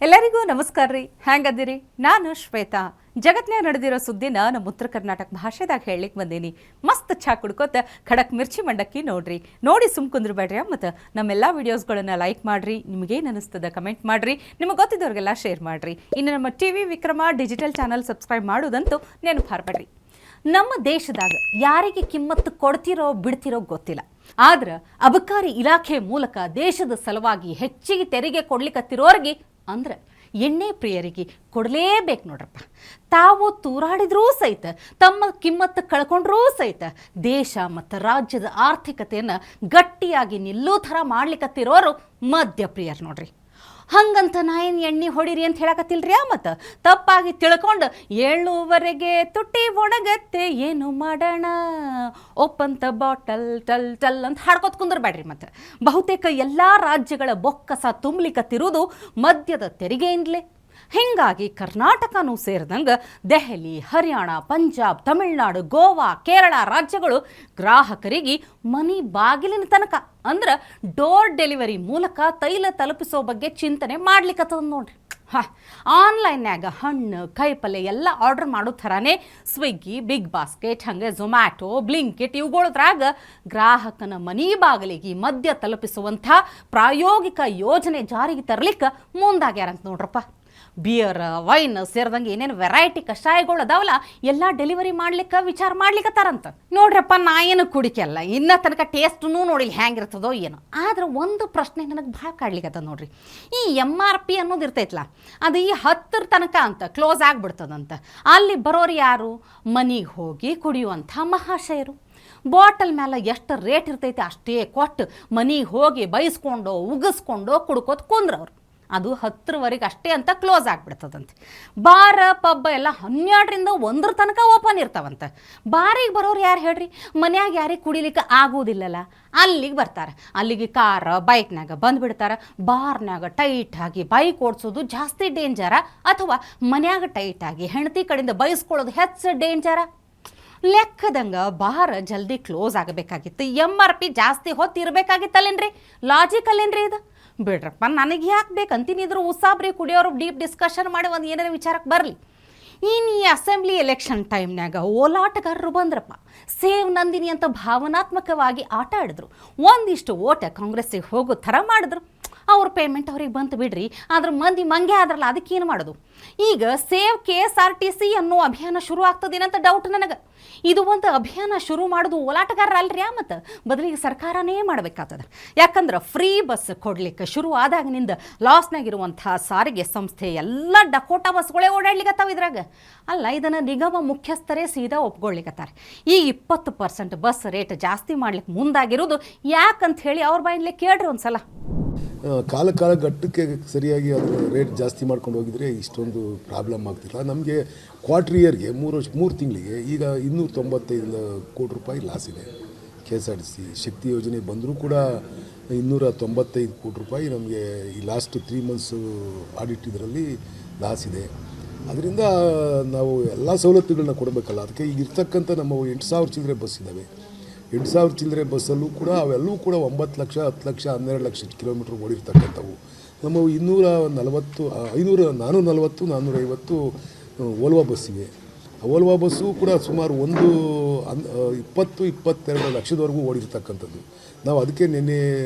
ಎಲ್ಲರಿಗೂ ನಮಸ್ಕಾರ ರೀ. ಹ್ಯಾಂಗದಿರಿ? ನಾನು ಶ್ವೇತಾ. ಜಗತ್ನ್ಯಾಗ ನಡೆದಿರೋ ಸುದ್ದಿನ ನಮ್ಮ ಉತ್ತರ ಕರ್ನಾಟಕ ಭಾಷೆದಾಗ ಹೇಳಲಿಕ್ಕೆ ಬಂದೀನಿ. ಮಸ್ತ್ ಚಾ ಕುಡ್ಕೋತ ಖಡಕ್ ಮಿರ್ಚಿ ಮಂಡಕ್ಕಿ ನೋಡಿ ಸುಮ್ ಕುಂದ್ರಬೇಡ್ರಿ. ಮತ್ತು ನಮ್ಮೆಲ್ಲ ವಿಡಿಯೋಸ್ಗಳನ್ನು ಲೈಕ್ ಮಾಡಿರಿ. ನಿಮಗೇನು ಅನಿಸ್ತದ ಕಮೆಂಟ್ ಮಾಡಿರಿ. ನಿಮಗೆ ಗೊತ್ತಿದ್ದವ್ರಿಗೆಲ್ಲ ಶೇರ್ ಮಾಡಿರಿ. ಇನ್ನು ನಮ್ಮ TV Vikrama digital channel subscribe ಮಾಡೋದಂತೂ ನೆನಪು ಹಾರಬೇಡ್ರಿ. ನಮ್ಮ ದೇಶದಾಗ ಯಾರಿಗೆ ಕಿಮ್ಮತ್ತು ಕೊಡ್ತಿರೋ ಬಿಡ್ತಿರೋ ಗೊತ್ತಿಲ್ಲ. ಆದ್ರೆ ಅಬಕಾರಿ ಇಲಾಖೆ ಮೂಲಕ ದೇಶದ ಸಲುವಾಗಿ ಹೆಚ್ಚಿಗೆ ತೆರಿಗೆ ಕೊಡ್ಲಿಕ್ಕತ್ತಿರೋರಿಗೆ ಅಂದ್ರೆ ಎಣ್ಣೆ ಪ್ರಿಯರಿಗೆ ಕೊಡಲೇಬೇಕು ನೋಡ್ರಪ್ಪ. ತಾವು ತೂರಾಡಿದ್ರೂ ಸಹಿತ ತಮ್ಮ ಕಿಮ್ಮತ್ತು ಕಳ್ಕೊಂಡ್ರೂ ಸಹಿತ ದೇಶ ಮತ್ತು ರಾಜ್ಯದ ಆರ್ಥಿಕತೆಯನ್ನು ಗಟ್ಟಿಯಾಗಿ ನಿಲ್ಲೋ ಥರ ಮಾಡ್ಲಿಕ್ಕತ್ತಿರೋರು ಮದ್ಯಪ್ರಿಯರು ನೋಡ್ರಿ. ಹಂಗಂತ ನಾ ಏನು ಎಣ್ಣೆ ಹೊಡಿರಿ ಅಂತ ಹೇಳಕತ್ತಿಲ್ರಿ. ಮತ್ತು ತಪ್ಪಾಗಿ ತಿಳ್ಕೊಂಡು 7:15 ತುಟ್ಟಿ ಒಣಗತ್ತೆ ಏನು ಮಾಡೋಣ ಒಪ್ಪಂತ ಬಾಟಲ್ ಟಲ್ ಟಲ್ ಅಂತ ಹಾಡ್ಕೊತ ಕುಂದ್ರಬೇಡ್ರಿ. ಮತ್ತು ಬಹುತೇಕ ಎಲ್ಲ ರಾಜ್ಯಗಳ ಬೊಕ್ಕಸ ತುಂಬಲಿಕ್ಕತ್ತಿರುವುದು ಮದ್ಯದ ತೆರಿಗೆಯಿಂದಲೇ. ಹೀಗಾಗಿ ಕರ್ನಾಟಕನೂ ಸೇರಿದಂಗೆ ದೆಹಲಿ, ಹರಿಯಾಣ, ಪಂಜಾಬ್, ತಮಿಳುನಾಡು, ಗೋವಾ, ಕೇರಳ ರಾಜ್ಯಗಳು ಗ್ರಾಹಕರಿಗೆ ಮನೆ ಬಾಗಿಲಿನ ತನಕ ಅಂದ್ರೆ ಡೋರ್ ಡೆಲಿವರಿ ಮೂಲಕ ತೈಲ ತಲುಪಿಸೋ ಬಗ್ಗೆ ಚಿಂತನೆ ಮಾಡ್ಲಿಕ್ಕತ್ತದ ನೋಡ್ರಿ. ಆನ್ಲೈನ್ಯಾಗ ಹಣ್ಣು ಕಾಯಿಪಲ್ಲೆ ಎಲ್ಲ ಆರ್ಡರ್ ಮಾಡೋ ಥರನೇ ಸ್ವಿಗ್ಗಿ, ಬಿಗ್ ಬಾಸ್ಕೆಟ್, ಹಾಗೆ ಝೊಮ್ಯಾಟೊ, ಬ್ಲಿಂಕಿಟ್ ಇವುಗಳದ್ರಾಗ ಗ್ರಾಹಕನ ಮನೆ ಬಾಗಿಲಿಗೆ ಮದ್ಯ ತಲುಪಿಸುವಂಥ ಪ್ರಾಯೋಗಿಕ ಯೋಜನೆ ಜಾರಿಗೆ ತರಲಿಕ್ಕೆ ಮುಂದಾಗ್ಯಾರಂತ ನೋಡ್ರಪ್ಪ. ಬಿಯರ್, ವೈನ್ ಸೇರಿದಂಗೆ ಏನೇನು ವೆರೈಟಿ ಕಷಾಯಗಳು ಅದಾವಲ್ಲ ಎಲ್ಲ ಡೆಲಿವರಿ ಮಾಡ್ಲಿಕ್ಕೆ ವಿಚಾರ ಮಾಡ್ಲಿಕ್ಕತ್ತಾರಂತ ನೋಡ್ರಪ್ಪ. ನಾ ಏನು ಕುಡಿಕೆಲ್ಲ ಇನ್ನ ತನಕ ಟೇಸ್ಟೂ ನೋಡಿಲ್ಲ ಹೆಂಗಿರ್ತದೋ ಏನೋ. ಆದ್ರೆ ಒಂದು ಪ್ರಶ್ನೆ ನನಗೆ ಭಾಳ ಕಾಡ್ಲಿಕ್ಕತ್ತದ ನೋಡ್ರಿ. ಈ MRP ಅನ್ನೋದು ಇರ್ತೈತಲ್ಲ, ಅದು ಈ 10 ತನಕ ಅಂತ ಕ್ಲೋಸ್ ಆಗಿಬಿಡ್ತದಂತ. ಅಲ್ಲಿ ಬರೋರು ಯಾರು? ಮನೆಗೆ ಹೋಗಿ ಕುಡಿಯುವಂಥ ಮಹಾಶಯರು. ಬಾಟಲ್ ಮೇಲೆ ಎಷ್ಟು ರೇಟ್ ಇರ್ತೈತೆ ಅಷ್ಟೇ ಕೊಟ್ಟು ಮನೆಗೆ ಹೋಗಿ ಬೈಸ್ಕೊಂಡು ಉಗಿಸ್ಕೊಂಡು ಕುಡ್ಕೋತ ಕುಂದ್ರವ್ರು. ಅದು 10ರವರೆಗೆ ಅಷ್ಟೇ ಅಂತ ಕ್ಲೋಸ್ ಆಗಿಬಿಡ್ತದಂತೆ. ಬಾರ ಪಬ್ಬ ಎಲ್ಲ 12ರಿಂದ 1 ತನಕ ಓಪನ್ ಇರ್ತಾವಂತೆ. ಬಾರಿಗೆ ಬರೋರು ಯಾರು ಹೇಳ್ರಿ? ಮನ್ಯಾಗ ಯಾರಿಗೆ ಕುಡಿಲಿಕ್ಕೆ ಆಗೋದಿಲ್ಲಲ್ಲ, ಅಲ್ಲಿಗೆ ಬರ್ತಾರೆ. ಅಲ್ಲಿಗೆ ಕಾರ ಬೈಕ್ನಾಗ ಬಂದುಬಿಡ್ತಾರೆ. ಬಾರ್ನಾಗ ಟೈಟಾಗಿ ಬೈಕ್ ಓಡಿಸೋದು ಜಾಸ್ತಿ ಡೇಂಜರ, ಅಥವಾ ಮನ್ಯಾಗ ಟೈಟಾಗಿ ಹೆಂಡತಿ ಕಡೆಯಿಂದ ಬೈಸ್ಕೊಳ್ಳೋದು ಹೆಚ್ಚು ಡೇಂಜರ? ಲೆಕ್ಕದಂಗೆ ಬಾರ್ ಜಲ್ದಿ ಕ್ಲೋಸ್ ಆಗಬೇಕಾಗಿತ್ತು. MRP ಜಾಸ್ತಿ ಹೊತ್ತು ಇರಬೇಕಾಗಿತ್ತಲ್ಲೇನ್ರಿ? ಲಾಜಿಕ್ ಅಲ್ಲೇನ್ರಿ ಇದು? ಬಿಡ್ರಪ್ಪ, ನನಗೆ ಯಾಕೆ ಬೇಕಂತೀನಿ. ಇದ್ರ ಉಸಾಬ್ರಿ ಕುಡಿಯೋರು ಡೀಪ್ ಡಿಸ್ಕಷನ್ ಮಾಡಿ ಒಂದು ಏನಾರ ವಿಚಾರಕ್ಕೆ ಬರಲಿ. ಇನ್ನು ಈ ಅಸೆಂಬ್ಲಿ ಎಲೆಕ್ಷನ್ ಟೈಮ್ನಾಗ ಓಲಾಟಗಾರರು ಬಂದ್ರಪ್ಪ. ಸೇವ್ ನಂದಿನಿ ಅಂತ ಭಾವನಾತ್ಮಕವಾಗಿ ಆಟ ಆಡಿದ್ರು. ಒಂದಿಷ್ಟು ಓಟ ಕಾಂಗ್ರೆಸ್ಸಿಗೆ ಹೋಗೋ ಥರ ಮಾಡಿದ್ರು. ಅವ್ರ ಪೇಮೆಂಟ್ ಅವ್ರಿಗೆ ಬಂತು ಬಿಡ್ರಿ. ಆದ್ರೆ ಮಂದಿ ಮಂಗೆ ಆದ್ರಲ್ಲ, ಅದಕ್ಕೇನು ಮಾಡೋದು? ಈಗ ಸೇವ್ KSRTC ಅನ್ನೋ ಅಭಿಯಾನ ಶುರು ಆಗ್ತದೇನಂತ ಡೌಟ್ ನನಗೆ. ಇದು ಒಂದು ಅಭಿಯಾನ ಶುರು ಮಾಡೋದು ಓಲಾಟಗಾರರ ಅಲ್ರಿ, ಮತ್ತು ಬದಲಿಗೆ ಸರ್ಕಾರನೇ ಮಾಡಬೇಕಾಗ್ತದೆ. ಯಾಕಂದ್ರೆ ಫ್ರೀ ಬಸ್ ಕೊಡ್ಲಿಕ್ಕೆ ಶುರು ಆದಾಗಿನಿಂದ ಲಾಸ್ನಾಗಿರುವಂಥ ಸಾರಿಗೆ ಸಂಸ್ಥೆ ಎಲ್ಲ ಡಕೋಟಾ ಬಸ್ಗಳೇ ಓಡಾಡ್ಲಿಕ್ಕತ್ತಾವ ಇದ್ರಾಗ. ಅಲ್ಲ, ಇದನ್ನು ನಿಗಮ ಮುಖ್ಯಸ್ಥರೇ ಸೀದಾ ಒಪ್ಕೊಳ್ಳಿಕತ್ತಾರೆ. ಈ 20% ಬಸ್ ರೇಟ್ ಜಾಸ್ತಿ ಮಾಡ್ಲಿಕ್ಕೆ ಮುಂದಾಗಿರೋದು ಯಾಕಂತ ಹೇಳಿ ಅವ್ರ ಬಾಯಿಂದಲೇ ಕೇಳ್ರಿ ಒಂದ್ಸಲ. ಕಾಲ ಘಟ್ಟಕ್ಕೆ ಸರಿಯಾಗಿ ಅದರ ರೇಟ್ ಜಾಸ್ತಿ ಮಾಡ್ಕೊಂಡು ಹೋಗಿದ್ರೆ ಇಷ್ಟೊಂದು ಪ್ರಾಬ್ಲಮ್ ಆಗ್ತಿಲ್ಲ. ನಮಗೆ ಕ್ವಾರ್ಟರ್ ಇಯರ್ಗೆ 3 ತಿಂಗಳಿಗೆ ಈಗ 295 ಕೋಟಿ ರೂಪಾಯಿ ಲಾಸ್ ಇದೆ. KSRTC ಶಕ್ತಿ ಯೋಜನೆ ಬಂದರೂ ಕೂಡ 295 ಕೋಟಿ ರೂಪಾಯಿ ನಮಗೆ ಈ ಲಾಸ್ಟ್ 3 ಮಂತ್ಸು ಆಡಿಟ್ ಇದರಲ್ಲಿ ಲಾಸ್ ಇದೆ. ಅದರಿಂದ ನಾವು ಎಲ್ಲ ಸವಲತ್ತುಗಳನ್ನ ಕೊಡಬೇಕಲ್ಲ. ಅದಕ್ಕೆ ಈಗ ಇರ್ತಕ್ಕಂಥ ನಮ್ಮ 8,000 ಚಿಲ್ಲರೆ ಬಸ್ ಇದ್ದಾವೆ. 8,000 ಚಿಲ್ಲರೆ ಬಸ್ಸಲ್ಲೂ ಕೂಡ ಅವೆಲ್ಲವೂ ಕೂಡ 9 ಲಕ್ಷ, 10 ಲಕ್ಷ, 12 ಲಕ್ಷ ಕಿಲೋಮೀಟ್ರ್ ಓಡಿರ್ತಕ್ಕಂಥವು. ನಮ್ಮ 440, 450 ಓಲ್ವಾ ಬಸ್ ಇವೆ. ಓಲ್ವಾ ಬಸ್ಸು ಕೂಡ ಸುಮಾರು 20-22 ಲಕ್ಷದವರೆಗೂ ಓಡಿರ್ತಕ್ಕಂಥದ್ದು. ನಾವು ಅದಕ್ಕೆ ನಿನ್ನೆ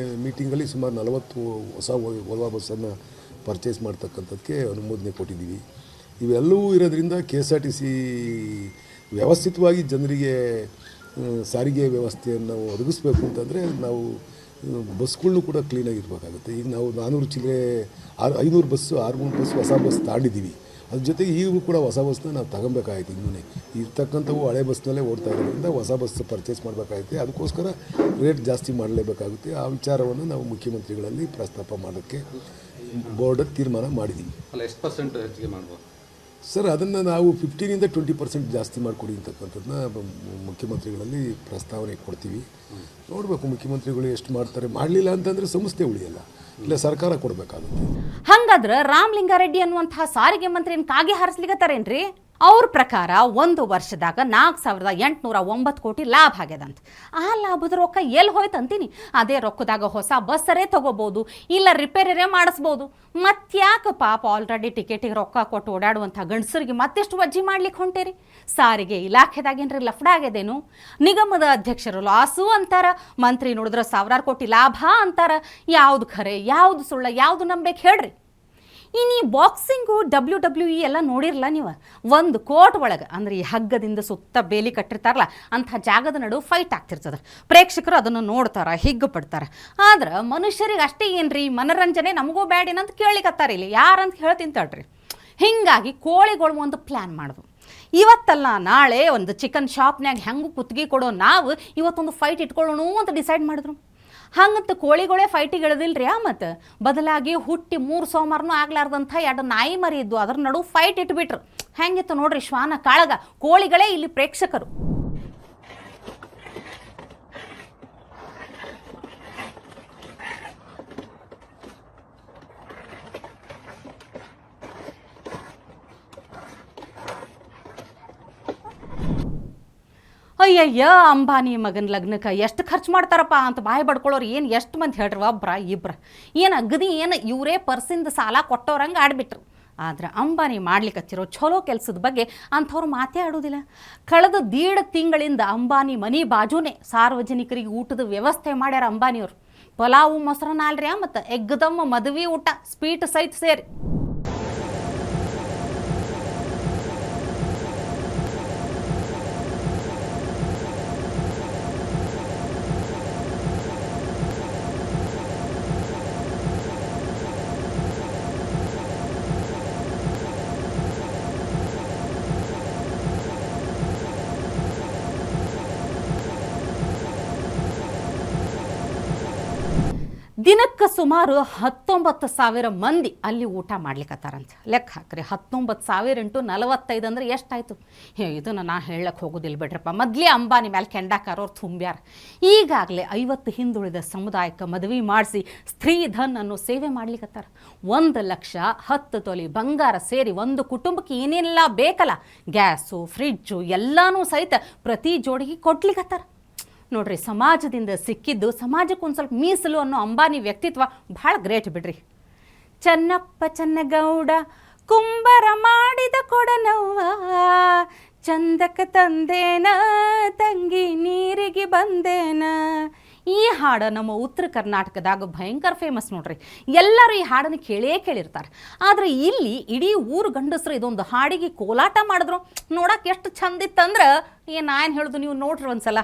ಮೀಟಿಂಗಲ್ಲಿ ಸುಮಾರು 40 ಹೊಸ ಓಲ್ವಾ ಬಸ್ಸನ್ನು ಪರ್ಚೇಸ್ ಮಾಡ್ತಕ್ಕಂಥದ್ದಕ್ಕೆ ಅನುಮೋದನೆ ಕೊಟ್ಟಿದ್ದೀವಿ. ಇವೆಲ್ಲವೂ ಇರೋದ್ರಿಂದ KSRTC ವ್ಯವಸ್ಥಿತವಾಗಿ ಜನರಿಗೆ ಸಾರಿಗೆ ವ್ಯವಸ್ಥೆಯನ್ನು ಒದಗಿಸ್ಬೇಕು ಅಂತಂದರೆ ನಾವು ಬಸ್ಗಳನ್ನೂ ಕೂಡ ಕ್ಲೀನಾಗಿರ್ಬೇಕಾಗುತ್ತೆ. ಈಗ ನಾವು 400 ಚಿಲ್ಲರೆ 500 ಬಸ್ಸು 600 ಬಸ್ ಹೊಸ ಬಸ್ ತಾಂಡಿದ್ದೀವಿ. ಅದ್ರ ಜೊತೆಗೆ ಈಗೂ ಕೂಡ ಹೊಸ ಬಸ್ನ ನಾವು ತಗೊಬೇಕಾಯ್ತು. ಇನ್ನೂ ಇರ್ತಕ್ಕಂಥವು ಹಳೆ ಬಸ್ನಲ್ಲೇ ಓಡ್ತಾ ಇರೋದ್ರಿಂದ ಹೊಸ ಬಸ್ ಪರ್ಚೇಸ್ ಮಾಡಬೇಕಾಗುತ್ತೆ. ಅದಕ್ಕೋಸ್ಕರ ರೇಟ್ ಜಾಸ್ತಿ ಮಾಡಲೇಬೇಕಾಗುತ್ತೆ. ಆ ವಿಚಾರವನ್ನು ನಾವು ಮುಖ್ಯಮಂತ್ರಿಗಳಲ್ಲಿ ಪ್ರಸ್ತಾಪ ಮಾಡೋಕ್ಕೆ ಬೋರ್ಡ್ ತೀರ್ಮಾನ ಮಾಡಿದ್ದೀವಿ. ಎಷ್ಟು ಪರ್ಸೆಂಟ್ ಹೆಚ್ಚಿಗೆ ಮಾಡ್ಬೋದು ಸರ್? ಅದನ್ನು ನಾವು 15ಇಂದ 20% ಜಾಸ್ತಿ ಮಾಡಿಕೊಡಿ ಅಂತಕ್ಕಂಥದ್ದನ್ನ ಮುಖ್ಯಮಂತ್ರಿಗಳಲ್ಲಿ ಪ್ರಸ್ತಾವನೆ ಕೊಡ್ತೀವಿ. ನೋಡಬೇಕು ಮುಖ್ಯಮಂತ್ರಿಗಳು ಎಷ್ಟು ಮಾಡ್ತಾರೆ. ಮಾಡಲಿಲ್ಲ ಅಂತಂದರೆ ಸಂಸ್ಥೆ ಉಳಿಯಲ್ಲ, ಇಲ್ಲ ಸರ್ಕಾರ ಕೊಡಬೇಕಾಗುತ್ತೆ. ಹಂಗಾದ್ರೆ ರಾಮಲಿಂಗಾರೆಡ್ಡಿ ಅನ್ನುವಂಥ ಸಾರಿಗೆ ಮಂತ್ರಿಯನ್ನು ಕಾಗೆ ಹಾರಿಸ್ಲಿಕ್ಕತ್ತಾರೇನ್ರಿ? ಅವ್ರ ಪ್ರಕಾರ 1 ವರ್ಷದಾಗ 4,809 ಕೋಟಿ ಲಾಭ ಆಗ್ಯದಂತ. ಆ ಲಾಭದ ರೊಕ್ಕ ಎಲ್ಲಿ ಹೋಯ್ತು ಅಂತೀನಿ. ಅದೇ ರೊಕ್ಕದಾಗ ಹೊಸ ಬಸ್ಸರೇ ತಗೋಬೋದು, ಇಲ್ಲ ರಿಪೇರಿರೇ ಮಾಡಿಸ್ಬೋದು. ಮತ್ತ್ಯಾಕೆ ಪಾಪ ಆಲ್ರೆಡಿ ಟಿಕೆಟಿಗೆ ರೊಕ್ಕ ಕೊಟ್ಟು ಓಡಾಡುವಂಥ ಗಂಡಸರಿಗೆ ಮತ್ತೆಷ್ಟು ವಜ್ಜಿ ಮಾಡ್ಲಿಕ್ಕೆ ಹೊಂಟೇರಿ? ಸಾರಿಗೆ ಇಲಾಖೆದಾಗೇನ್ರಿ ಲಫ್ಡ ಆಗ್ಯದೇನು? ನಿಗಮದ ಅಧ್ಯಕ್ಷರು ಲಾಸು ಅಂತಾರ, ಮಂತ್ರಿ ನೋಡಿದ್ರೆ 1,000 ಕೋಟಿ ಲಾಭ ಅಂತಾರ. ಯಾವುದು ಖರೆ, ಯಾವುದು ಸುಳ್ಳ, ಯಾವುದು ನಂಬೇಕು ಹೇಳ್ರಿ? ಇನ್ನು ಈ ಬಾಕ್ಸಿಂಗು WWE ಎಲ್ಲ ನೋಡಿರಲ್ಲ ನೀವು. 1 ಕೋರ್ಟ್ ಒಳಗೆ ಅಂದರೆ ಈ ಹಗ್ಗದಿಂದ ಸುತ್ತ ಬೇಲಿ ಕಟ್ಟಿರ್ತಾರಲ್ಲ ಅಂಥ ಜಾಗದ ನಡು ಫೈಟ್ ಆಗ್ತಿರ್ತದೆ. ಪ್ರೇಕ್ಷಕರು ಅದನ್ನು ನೋಡ್ತಾರೆ, ಹಿಗ್ಗು ಪಡ್ತಾರೆ. ಆದ್ರೆ ಮನುಷ್ಯರಿಗೆ ಅಷ್ಟೇ ಏನ್ರಿ ಮನರಂಜನೆ ನಮಗೂ ಬ್ಯಾಡೇನಂತ ಕೇಳಿಕತ್ತಾರೆ. ಇಲ್ಲಿ ಯಾರಂತ ಹೇಳ್ತೀನಿ ತಡ್ರಿ. ಹೀಗಾಗಿ ಕೋಳಿಗಳು ಒಂದು ಪ್ಲ್ಯಾನ್ ಮಾಡೋದು. ಇವತ್ತಲ್ಲ ನಾಳೆ ಒಂದು ಚಿಕನ್ ಶಾಪ್ನ್ಯಾಗ ಹೆಂಗೂ ಕುತ್ತಿಗೆ ಕೊಡೋ ನಾವು ಇವತ್ತೊಂದು ಫೈಟ್ ಇಟ್ಕೊಳ್ಳೋಣ ಅಂತ ಡಿಸೈಡ್ ಮಾಡಿದ್ರು. ಹಂಗಂತ ಕೋಳಿಗಳೇ ಫೈಟಿಗೆ ಇಳಿದಿಲ್ರಿ. ಮತ್ತು ಬದಲಾಗಿ ಹುಟ್ಟಿ 3 ಸೋಮವಾರನೂ ಆಗ್ಲಾರ್ದಂಥ 2 ನಾಯಿ ಮರಿ ಇದ್ದು ಅದ್ರ ನಡು ಫೈಟ್ ಇಟ್ಬಿಟ್ರು. ಹೆಂಗಿತ್ತು ನೋಡ್ರಿ ಶ್ವಾನ ಕಾಳಗ. ಕೋಳಿಗಳೇ ಇಲ್ಲಿ ಪ್ರೇಕ್ಷಕರು. ಅಯ್ಯಯ್ಯ, ಅಂಬಾನಿ ಮಗನ ಲಗ್ನಕ್ಕೆ ಎಷ್ಟು ಖರ್ಚು ಮಾಡ್ತಾರಪ್ಪ ಅಂತ ಬಾಯಿ ಬಡ್ಕೊಳ್ಳೋರು ಏನು ಎಷ್ಟು ಮಂದಿ ಹೇಳ್ರಿ? ಒಬ್ರ ಇಬ್ರ ಏನು ಅಗದಿ ಏನು ಇವರೇ ಪರ್ಸಿಂದ ಸಾಲ ಕೊಟ್ಟವ್ರಂಗೆ ಆಡ್ಬಿಟ್ರು. ಆದ್ರೆ ಅಂಬಾನಿ ಮಾಡ್ಲಿಕ್ಕತ್ತಿರೋ ಚಲೋ ಕೆಲಸದ ಬಗ್ಗೆ ಅಂಥವ್ರು ಮಾತೇ ಆಡೋದಿಲ್ಲ. ಕಳೆದ 1.5 ತಿಂಗಳಿಂದ ಅಂಬಾನಿ ಮನೆ ಬಾಜುನೇ ಸಾರ್ವಜನಿಕರಿಗೆ ಊಟದ ವ್ಯವಸ್ಥೆ ಮಾಡ್ಯಾರ ಅಂಬಾನಿಯವರು. ಪಲಾವು ಮೊಸರನ್ನ ಅಲ್ರಿ, ಮತ್ತು ಎಗ್ದಮ್ಮ ಮದುವೆ ಊಟ ಸ್ವೀಟ್ ಸಹಿತ ಸೇರಿ. ದಿನಕ್ಕೆ ಸುಮಾರು 19,000 ಮಂದಿ ಅಲ್ಲಿ ಊಟ ಮಾಡ್ಲಿಕ್ಕತ್ತಾರಂತೆ. ಲೆಕ್ಕ ಹಾಕ್ರಿ, 19,000 × 45 ಅಂದ್ರೆ ಎಷ್ಟಾಯ್ತು? ಇದನ್ನು ನಾ ಹೇಳಕ್ಕೆ ಹೋಗೋದಿಲ್ಲ ಬಿಡ್ರಪ್ಪ. ಮೊದಲೇ ಅಂಬಾನಿ ಮೇಲೆ ಕೆಂಡಾಕಾರೋರು ತುಂಬ್ಯಾರ. ಈಗಾಗಲೇ 50 ಹಿಂದುಳಿದ ಸಮುದಾಯಕ್ಕೆ ಮದುವೆ ಮಾಡಿಸಿ ಸ್ತ್ರೀಧನ್ ಅನ್ನೋ ಸೇವೆ ಮಾಡ್ಲಿಕ್ಕತ್ತಾರ. 1 ಲಕ್ಷ 10 ತೊಲಿ ಬಂಗಾರ ಸೇರಿ ಒಂದು ಕುಟುಂಬಕ್ಕೆ ಏನೆಲ್ಲ ಬೇಕಲ್ಲ, ಗ್ಯಾಸು ಫ್ರಿಡ್ಜು ಎಲ್ಲನೂ ಸಹಿತ ಪ್ರತಿ ಜೋಡಿಗೆ ಕೊಡ್ಲಿಕ್ಕತ್ತಾರ. ನೋಡ್ರಿ, ಸಮಾಜದಿಂದ ಸಿಕ್ಕಿದ್ದು ಸಮಾಜಕ್ಕೆ ಒಂದು ಸ್ವಲ್ಪ ಮೀಸಲು ಅನ್ನೋ ಅಂಬಾನಿ ವ್ಯಕ್ತಿತ್ವ ಭಾಳ ಗ್ರೇಟ್ ಬಿಡ್ರಿ. ಚನ್ನಪ್ಪ ಚನ್ನಗೌಡ ಕುಂಬರ ಮಾಡಿದ ಕೊಡನವ್ವ, ಚಂದಕ್ಕೆ ತಂದೇನ ತಂಗಿ ನೀರಿಗೆ ಬಂದೇನ. ಈ ಹಾಡು ನಮ್ಮ ಉತ್ತರ ಕರ್ನಾಟಕದಾಗ ಭಯಂಕರ ಫೇಮಸ್ ನೋಡ್ರಿ. ಎಲ್ಲರೂ ಈ ಹಾಡನ್ನು ಕೇಳಿರ್ತಾರೆ. ಆದರೆ ಇಲ್ಲಿ ಇಡೀ ಊರು ಗಂಡಸರು ಇದೊಂದು ಹಾಡಿಗೆ ಕೋಲಾಟ ಮಾಡಿದ್ರು. ನೋಡಕ್ಕೆ ಎಷ್ಟು ಚಂದಿತ್ತಂದ್ರೆ ನಾನು ಹೇಳೋದು ನೀವು ನೋಡ್ರಿ ಒಂದ್ಸಲ.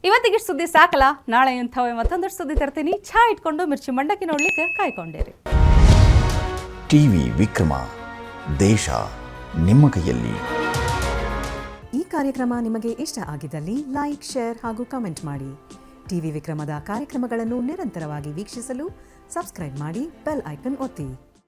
ಇವತ್ತಿಗೆ ಸುದ್ದಿ ಸಾಕಲ್ಲ, ನಾಳೆ ಇಂಥವೇ ಮತ್ತೊಂದಷ್ಟು ಸುದ್ದಿ ತರ್ತೀನಿ. ಚಹಾ ಇಟ್ಕೊಂಡು ಮಿರ್ಚಿ ಮಂಡಕ್ಕಿ ನೋಡ್ಲಿಕ್ಕೆ ಕಾಯ್ಕೊಂಡಿರಿ. ಟಿವಿ ವಿಕ್ರಮ, ದೇಶ ನಿಮ್ಮ ಕೈಯಲ್ಲಿ. ಈ ಕಾರ್ಯಕ್ರಮ ನಿಮಗೆ ಇಷ್ಟ ಆಗಿದ್ದಲ್ಲಿ ಲೈಕ್, ಶೇರ್ ಹಾಗೂ ಕಮೆಂಟ್ ಮಾಡಿ. ಟಿವಿ ವಿಕ್ರಮದ ಕಾರ್ಯಕ್ರಮಗಳನ್ನು ನಿರಂತರವಾಗಿ ವೀಕ್ಷಿಸಲು ಸಬ್ಸ್ಕ್ರೈಬ್ ಮಾಡಿ, ಬೆಲ್ ಐಕನ್ ಒತ್ತಿ.